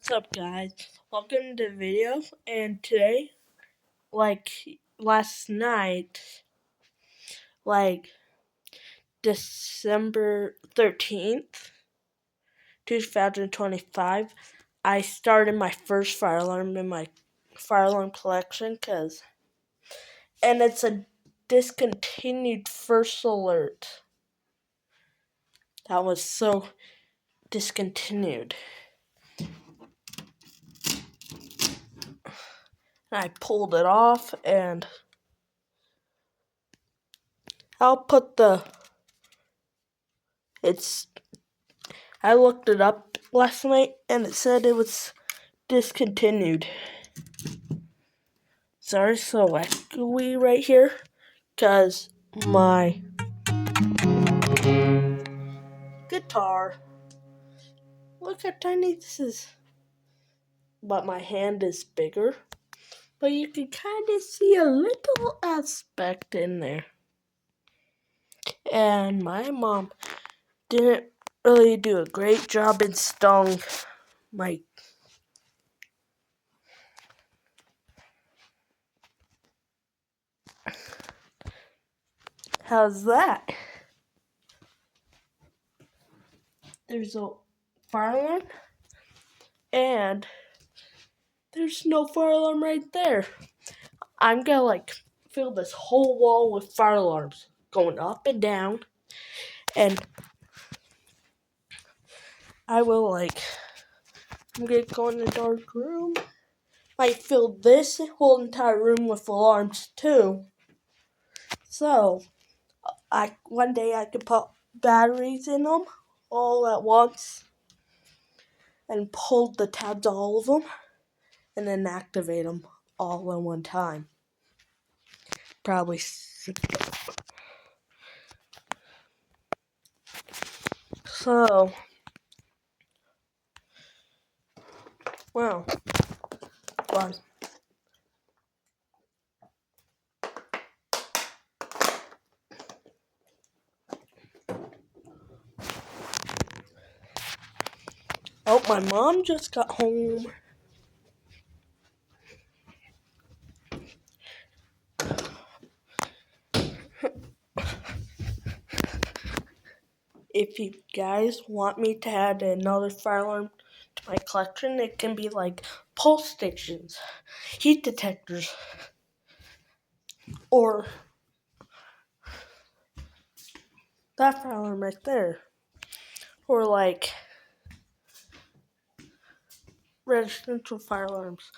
What's up, guys? Welcome to the video. And today, last night, December 13th, 2025, I started my first fire alarm in my fire alarm collection and it's a discontinued first alert. That was so discontinued. And I pulled it off, and I'll put I looked it up last night and it said it was discontinued. Sorry, so echoey right here, because my guitar, look how tiny this is. But my hand is bigger, but you can kind of see a little aspect in there. And my mom didn't really do a great job installing my How's that? There's a fire alarm, and there's no fire alarm right there. I'm gonna fill this whole wall with fire alarms going up and down, and I will I'm gonna go in a dark room. Might fill this whole entire room with alarms too. So one day I could put batteries in them all at once and pull the tabs all of them and then activate them all at one time. Probably. So, well, fun. Oh, my mom just got home. If you guys want me to add another fire alarm to my collection, it can be like pulse stations, heat detectors, or that fire alarm right there, or residential fire alarms,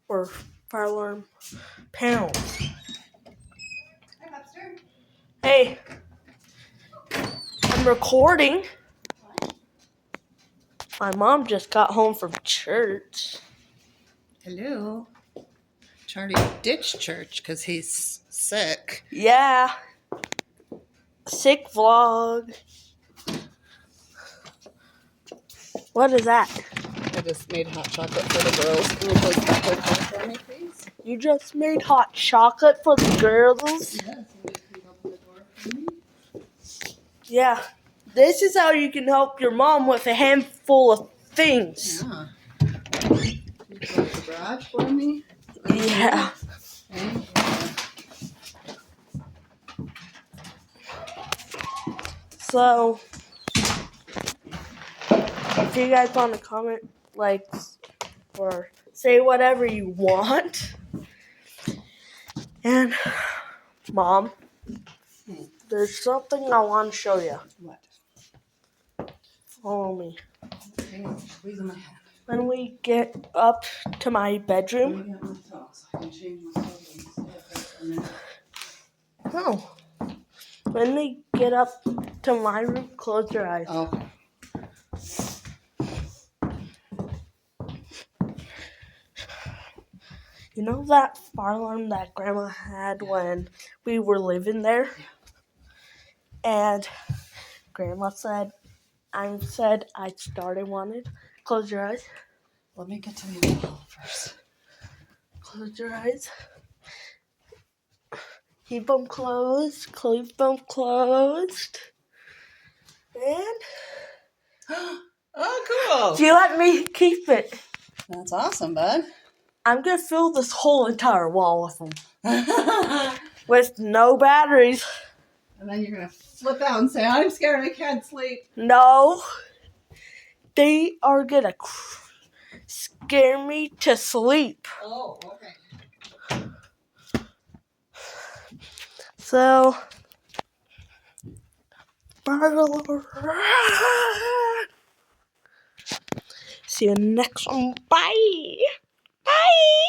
or fire alarm panels. Hi, Webster. Hey, I'm recording. What? My mom just got home from church. Hello. Charlie ditched church because he's sick. Yeah. Sick vlog. What is that? I just made hot chocolate for the girls. Can you close that door for me, please? You just made hot chocolate for the girls? Yes. Can you open the door for me? Yeah. This is how you can help your mom with a handful of things. Yeah. Can you close the garage for me? Yeah. Okay. So, if you guys want to comment, or say whatever you want. And, Mom, there's something I want to show you. What? Follow me. Hang on. Squeezing my hand. When we get up to my bedroom. Let me get my socks. I can change my clothes. Oh. When we get up to my room, close your eyes. Oh. You know that fire alarm that Grandma had when we were living there? And Grandma said, I started wanting. Close your eyes. Let me get to the wall first. Close your eyes. Keep them closed. Keep them closed. And Oh, cool. you let me keep it. That's awesome, bud. I'm gonna fill this whole entire wall with them. With no batteries. And then you're going to flip out and say, I'm scared, I can't sleep. No. They are gonna scare me to sleep. Oh, okay. So, see you next one. Bye. Bye.